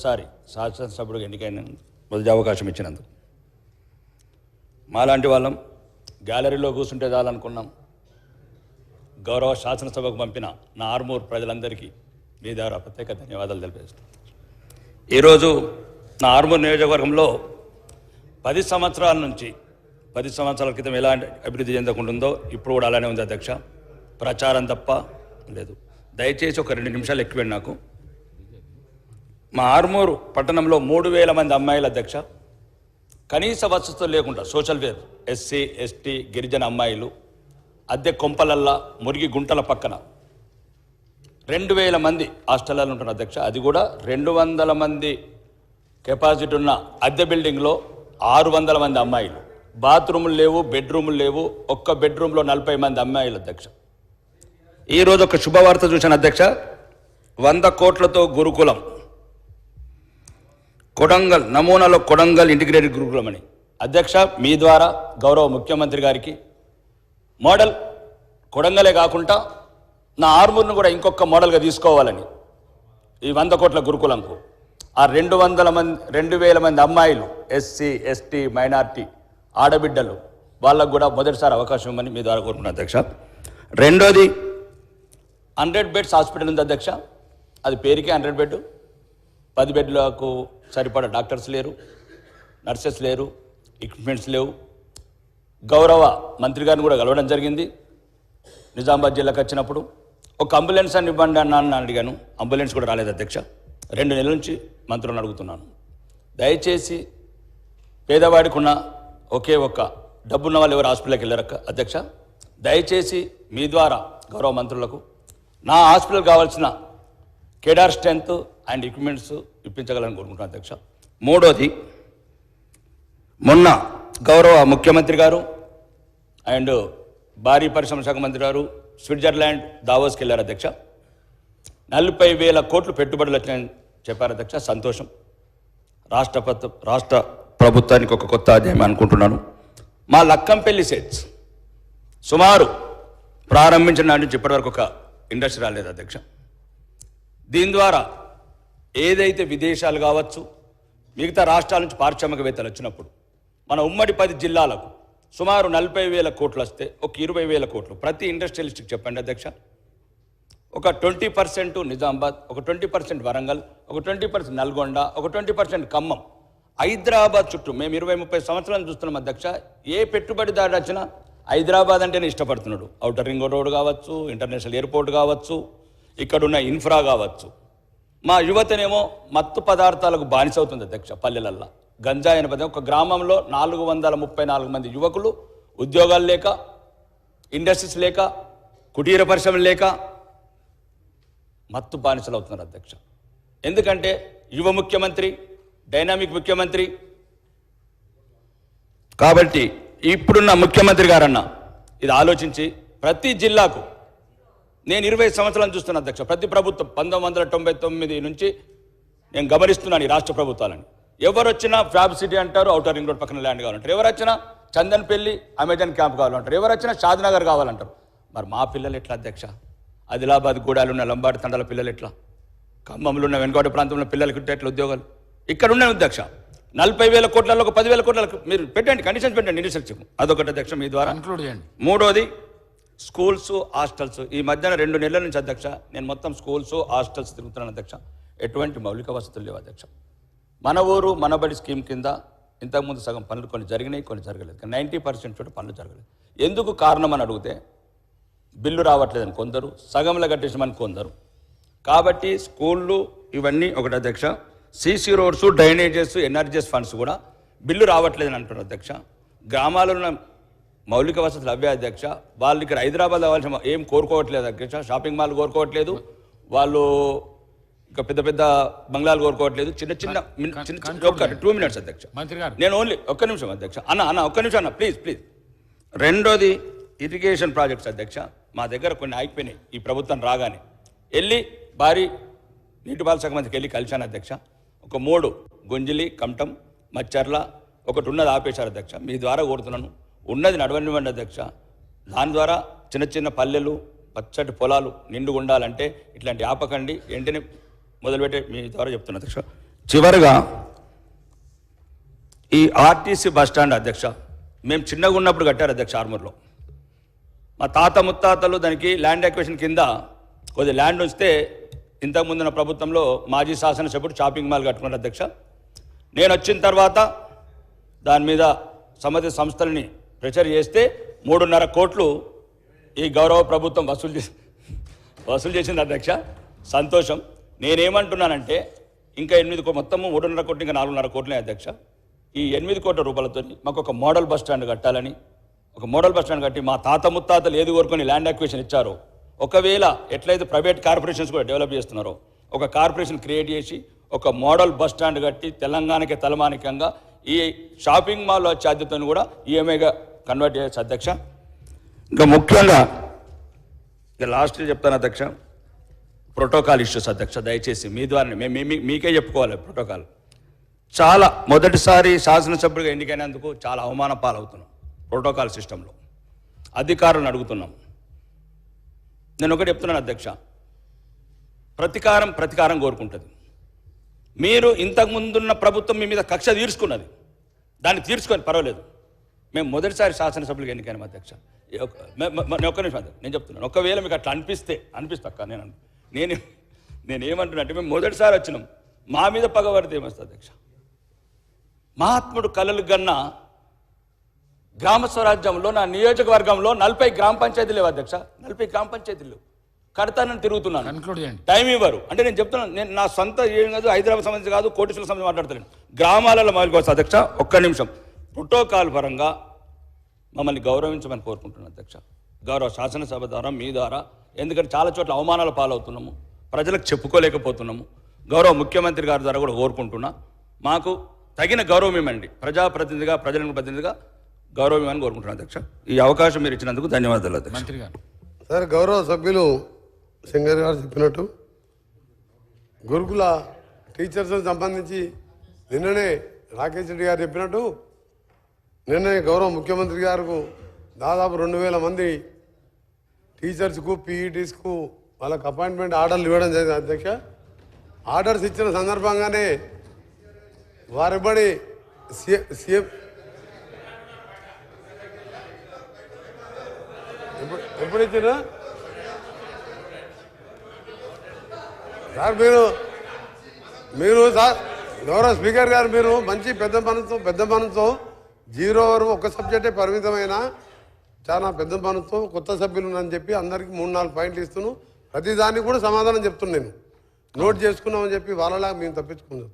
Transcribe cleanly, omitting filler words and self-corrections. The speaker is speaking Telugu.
శాసనసభ్యుడిగా ఎన్నికైన మొదటి అవకాశం ఇచ్చినందుకు మాలాంటి వాళ్ళం గ్యాలరీలో కూర్చుంటే చాలనుకున్నాం. గౌరవ శాసనసభకు పంపిన నా ఆర్మూర్ ప్రజలందరికీ మీ ద్వారా ప్రత్యేక ధన్యవాదాలు తెలియజేస్తాను. ఈరోజు నా ఆర్మూర్ నియోజకవర్గంలో 10 సంవత్సరాల క్రితం ఎలా అభివృద్ధి చెందకుంటుందో ఇప్పుడు కూడా అలానే ఉంది అధ్యక్ష. ప్రచారం తప్ప లేదు. దయచేసి ఒక 2 నిమిషాలు ఎక్కువండి నాకు. మా ఆర్మూరు పట్టణంలో 3000 మంది అమ్మాయిల అధ్యక్ష కనీస వసతులు లేకుండా సోషల్ వేర్ ఎస్సీ ఎస్టీ గిరిజన అమ్మాయిలు అద్దె కొంపలల్లా మురిగి గుంటల పక్కన 2000 మంది హాస్టల్లో ఉంటున్నారు అధ్యక్ష. అది కూడా 200 మంది కెపాసిటీ ఉన్న అద్దె బిల్డింగ్లో 600 మంది అమ్మాయిలు. బాత్రూములు లేవు, బెడ్రూములు లేవు. ఒక్క బెడ్రూమ్లో 40 మంది అమ్మాయిలు అధ్యక్ష. ఈరోజు ఒక శుభవార్త చూశాను అధ్యక్ష. 100 కోట్లతో గురుకులం కొడంగల్ నమూనాలో కొడంగల్ ఇంటిగ్రేటెడ్ గురుకులం అని అధ్యక్ష మీ ద్వారా గౌరవ ముఖ్యమంత్రి గారికి మోడల్ కొడంగలే కాకుండా నా ఆర్మూర్ను కూడా ఇంకొక మోడల్గా తీసుకోవాలని ఈ 100 కోట్ల గురుకులంకు ఆ 200 మంది అమ్మాయిలు ఎస్సీ ఎస్టీ మైనార్టీ ఆడబిడ్డలు వాళ్ళకు కూడా మొదటిసారి అవకాశం ఇవ్వమని మీ ద్వారా కోరుకున్నాను అధ్యక్ష. రెండోది 100 బెడ్స్ హాస్పిటల్ ఉంది అధ్యక్ష. అది పేరుకే 100 బెడ్. 10 బెడ్లకు సరిపడా డాక్టర్స్ లేరు, నర్సెస్ లేరు, ఎక్విప్మెంట్స్ లేవు. గౌరవ మంత్రి గారిని కూడా కలవడం జరిగింది. నిజామాబాద్ జిల్లాకు వచ్చినప్పుడు ఒక అంబులెన్స్ అని ఇవ్వండి అన్నాను అడిగాను. అంబులెన్స్ కూడా రాలేదు అధ్యక్ష. 2 నెలల నుంచి మంత్రులను అడుగుతున్నాను. దయచేసి పేదవాడికి ఉన్న ఒకే ఒక్క డబ్బున్న వాళ్ళు ఎవరు హాస్పిటల్కి వెళ్ళారు అధ్యక్ష. దయచేసి మీ ద్వారా గౌరవ మంత్రులకు నా హాస్పిటల్ కావాల్సిన కేడార్ స్ట్రెంత్ అండ్ ఎక్విప్మెంట్స్ ఇప్పించగలని కోరుకుంటున్నాను అధ్యక్ష. మూడోది, మొన్న గౌరవ ముఖ్యమంత్రి గారు అండ్ భారీ పరిశ్రమ శాఖ మంత్రి గారు స్విట్జర్లాండ్ దావోస్కి వెళ్ళారు అధ్యక్ష. 40,000 కోట్లు పెట్టుబడులు వచ్చాయని చెప్పారు అధ్యక్ష. సంతోషం. రాష్ట్ర ప్రభుత్వానికి ఒక కొత్త అధ్యాయం అనుకుంటున్నాను. మా లక్కంపల్లి సెట్స్ సుమారు ప్రారంభించిన నాటి నుంచి ఇప్పటివరకు ఒక ఇండస్ట్రీ రాలేదు అధ్యక్ష. దీని ద్వారా ఏదైతే విదేశాలు కావచ్చు, మిగతా రాష్ట్రాల నుంచి పారిశ్రామికవేత్తలు వచ్చినప్పుడు మన ఉమ్మడి 10 జిల్లాలకు సుమారు 40,000 కోట్లు వస్తే ఒక 20,000 కోట్లు ప్రతి ఇండస్ట్రియలిస్ట్కి చెప్పండి అధ్యక్ష. ఒక 20% నిజామాబాద్, ఒక 20% వరంగల్, ఒక 20% నల్గొండ, ఒక 20% ఖమ్మం. హైదరాబాద్ చుట్టూ మేము 20-30 సంవత్సరాలు చూస్తున్నాం అధ్యక్ష. ఏ పెట్టుబడిదారు వచ్చినా హైదరాబాద్ అంటేనే ఇష్టపడుతున్నాడు. ఔటర్ రింగ్ రోడ్ కావచ్చు, ఇంటర్నేషనల్ ఎయిర్పోర్ట్ కావచ్చు, ఇక్కడున్న ఇన్ఫ్రా కావచ్చు. మా యువతనేమో మత్తు పదార్థాలకు బానిసవుతుంది అధ్యక్ష. పల్లెలల్లో గంజాయి అనే పదం. ఒక గ్రామంలో 434 మంది యువకులు ఉద్యోగాలు లేక, ఇండస్ట్రీస్ లేక, కుటీర పరిశ్రమలు లేక మత్తు బానిసలు అవుతున్నారు అధ్యక్ష. ఎందుకంటే యువ ముఖ్యమంత్రి, డైనామిక్ ముఖ్యమంత్రి. కాబట్టి ఇప్పుడున్న ముఖ్యమంత్రి గారన్న ఇది ఆలోచించి ప్రతి జిల్లాకు, నేను 20 సంవత్సరాలు చూస్తున్నా అధ్యక్ష. ప్రతి ప్రభుత్వం 1999 నుంచి నేను గమనిస్తున్నాను ఈ రాష్ట్ర ప్రభుత్వాలని. ఎవరు వచ్చినా ఫ్యాబ్ సిటీ అంటారు, ఔటర్ రింగ్ రోడ్ పక్కన ల్యాండ్ కావాలంటారు. ఎవరు వచ్చినా చందన్పల్లి అమెజాన్ క్యాంప్ కావాలంటారు. ఎవరు వచ్చినా షాద్నగర్ కావాలంటారు. మరి మా పిల్లలు ఎట్లా అధ్యక్ష? ఆదిలాబాద్ గూడాలు ఉన్న లంబాడి తండాల పిల్లలు ఎట్లా? ఖమ్మంలో ఉన్న వెనుకబడి ప్రాంతంలో పిల్లలకి ఎట్లా ఉద్యోగాలు? ఇక్కడ ఉన్నాయి అధ్యక్ష. 40,000 కోట్లలో ఒక 10,000 కోట్లకు మీరు పెట్టండి, కండిషన్స్ పెట్టండి, ఇండస్ట్రీ. అదొకటి అధ్యక్ష మీ ద్వారా ఇంక్లూడ్ చేయండి. మూడోది, స్కూల్స్ హాస్టల్స్. ఈ మధ్యన 2 నెలల నుంచి అధ్యక్ష నేను మొత్తం స్కూల్స్ హాస్టల్స్ తిరుగుతున్నాను అధ్యక్ష. ఎటువంటి మౌలిక వసతులు లేవు అధ్యక్ష. మన ఊరు మనబడి స్కీమ్ కింద ఇంతకుముందు సగం పనులు కొన్ని జరిగినాయి, కొన్ని జరగలేదు. 90% చోట పనులు జరగలేదు. ఎందుకు కారణం అని అడిగితే బిల్లు రావట్లేదని కొందరు, సగంలో కట్టేసామని కొందరు. కాబట్టి స్కూళ్ళు ఇవన్నీ ఒకటి అధ్యక్ష. CC roads, drainages, NREGS funds కూడా బిల్లు రావట్లేదని అంటున్నారు అధ్యక్ష. గ్రామాలలో ఉన్న మౌలిక వసతులు అవే అధ్యక్ష. వాళ్ళు ఇక్కడ హైదరాబాద్ అవ్వాల్సిన ఏం కోరుకోవట్లేదు అధ్యక్ష. షాపింగ్ మాల్ కోరుకోవట్లేదు, వాళ్ళు ఇంకా పెద్ద పెద్ద బంగ్లాలు కోరుకోవట్లేదు. చిన్న చిన్న 2 మినిట్స్ అధ్యక్ష. నేను ఓన్లీ ఒక్క నిమిషం అధ్యక్ష. అన్న ఒక్క నిమిషం అన్న ప్లీజ్. రెండోది, ఇరిగేషన్ ప్రాజెక్ట్స్ అధ్యక్ష. మా దగ్గర కొన్ని ఆగిపోయినాయి. ఈ ప్రభుత్వం రాగానే వెళ్ళి భారీ నీటిపారుదల శాఖ మంత్రికి వెళ్ళి కలిశాను అధ్యక్ష. ఒక 3 గుంజిలి, కంఠం, మచ్చర్ల ఒకటి ఉన్నది ఆపేశారు అధ్యక్ష. మీ ద్వారా కోరుతున్నాను, ఉన్నది నడవనివ్వండి అధ్యక్ష. దాని ద్వారా చిన్న చిన్న పల్లెలు, పచ్చటి పొలాలు నిండుగా ఉండాలంటే ఇట్లాంటి ఆపకండి, వెంటనే మొదలుపెట్టే మీ ద్వారా చెప్తున్నా అధ్యక్ష. చివరిగా ఈ ఆర్టీసీ బస్టాండ్ అధ్యక్ష, మేము చిన్నగా ఉన్నప్పుడు కట్టారు అధ్యక్ష ఆర్మూర్లో. మా తాత ముత్తాతలు దానికి ల్యాండ్ అక్విజిషన్ కింద కొద్ది ల్యాండ్ వస్తే ఇంతకుముందున్న ప్రభుత్వంలో మాజీ శాసనసభ్యుడు షాపింగ్ మాల్ కట్టుకున్నారు అధ్యక్ష. నేను వచ్చిన తర్వాత దాని మీద సంబంధిత సంస్థలని ప్రెషర్ చేస్తే 3.5 కోట్లు ఈ గౌరవ ప్రభుత్వం వసూలు చేసింది అధ్యక్ష. సంతోషం. నేనేమంటున్నానంటే ఇంకా 8 మొత్తము 3.5 కోట్లు ఇంకా 4.5 కోట్లే అధ్యక్ష. ఈ 8 కోట్ల రూపాయలతో మాకు ఒక మోడల్ బస్ స్టాండ్ కట్టాలని, ఒక మోడల్ బస్ స్టాండ్ కట్టి మా తాత ముత్తాతలు ఏది కోరుకొని ల్యాండ్ అక్విజిషన్ ఇచ్చారో, ఒకవేళ ఎట్లయితే ప్రైవేట్ కార్పొరేషన్స్ కూడా డెవలప్ చేస్తున్నారో ఒక కార్పొరేషన్ క్రియేట్ చేసి ఒక మోడల్ బస్ స్టాండ్ కట్టి తెలంగాణకి తలమానికంగా ఈ షాపింగ్ మాల్ వచ్చే అద్దెతను కూడా ఈఎంఐగా కన్వర్ట్ చేయొచ్చు అధ్యక్ష. ఇంకా ముఖ్యంగా ఇక లాస్ట్ చెప్తాను అధ్యక్ష, ప్రోటోకాల్ ఇష్యూస్ అధ్యక్ష. దయచేసి మీ ద్వారానే మీకే చెప్పుకోవాలి. ప్రోటోకాల్ చాలా మొదటిసారి శాసనసభ్యుడిగా ఎన్నికైనందుకు చాలా అవమాన పాలవుతున్నాం. ప్రోటోకాల్ సిస్టంలో అధికారులను అడుగుతున్నాం. నేను ఒకటి చెప్తున్నాను అధ్యక్ష, ప్రతీకారం కోరుకుంటుంది. మీరు ఇంతకుముందున్న ప్రభుత్వం మీ మీద కక్ష తీర్చుకున్నది, దాన్ని తీర్చుకొని పర్వాలేదు. మేము మొదటిసారి శాసనసభ్యులుగా ఎన్నికైనాం అధ్యక్ష. ఒక్క నిమిషం నేను చెప్తున్నాను. ఒకవేళ మీకు అట్లా అనిపిస్తా నేనేమంటున్నా అంటే మేము మొదటిసారి వచ్చినాం, మా మీద పగబడితే ఏమొస్తుంది అధ్యక్ష? మహాత్ముడు కలలు గన్న గ్రామ స్వరాజ్యంలో నా నియోజకవర్గంలో 40 గ్రామ పంచాయతీలు లేవు అధ్యక్ష. 40 గ్రామ పంచాయతీలు కడతానని తిరుగుతున్నాను, టైం ఇవ్వరు. అంటే నేను చెప్తున్నాను, నేను నా సొంత ఏం కాదు, హైదరాబాద్ సంబంధించి కాదు, కోటిసుల సంబంధించి మాట్లాడతాను. గ్రామాలలో మొదలుకోవచ్చు అధ్యక్ష. ఒక్క నిమిషం. ప్రోటోకాల్ పరంగా మమ్మల్ని గౌరవించమని కోరుకుంటున్నాను అధ్యక్ష, గౌరవ శాసనసభ ద్వారా, మీ ద్వారా. ఎందుకంటే చాలా చోట్ల అవమానాల పాలవుతున్నాము, ప్రజలకు చెప్పుకోలేకపోతున్నాము. గౌరవ ముఖ్యమంత్రి గారి ద్వారా కూడా కోరుకుంటున్నా, మాకు తగిన గౌరవం ఇవ్వండి. ప్రజాప్రతినిధిగా, ప్రజల ప్రతినిధిగా గౌరవం ఇవ్వని కోరుకుంటున్నాను అధ్యక్ష. ఈ అవకాశం మీరు ఇచ్చినందుకు ధన్యవాదాలు అధ్యక్ష. మంత్రి గారు. సార్, గౌరవ సభ్యులు సింగర్ గారు చెప్పినట్టు గురుకుల టీచర్స్ సంబంధించి నిన్ననే రాకేష్ రెడ్డి గారు చెప్పినట్టు నిన్ననే గౌరవ ముఖ్యమంత్రి గారు దాదాపు 2000 మంది టీచర్స్కు, పీఈటీస్కు వాళ్ళకు అపాయింట్మెంట్ ఆర్డర్లు ఇవ్వడం జరిగింది అధ్యక్ష. ఆర్డర్స్ ఇచ్చిన సందర్భంగానే వారిబడి సీఎం ఎప్పుడు ఇచ్చినా సార్ మీరు సార్ గౌరవ స్పీకర్ గారు, మీరు మంచి పెద్ద మనసుతో 0 వరకు ఒక సబ్జెక్టే పరిమితమైన చాలా పెద్ద మనసుతో కొత్త సభ్యులు ఉన్నారని చెప్పి అందరికీ 3-4 పాయింట్లు ఇస్తున్నాను. ప్రతిదానికి కూడా సమాధానం చెప్తున్నాను. నేను నోట్ చేసుకున్నామని చెప్పి వాళ్ళలాగా మేము తప్పించుకున్నాం.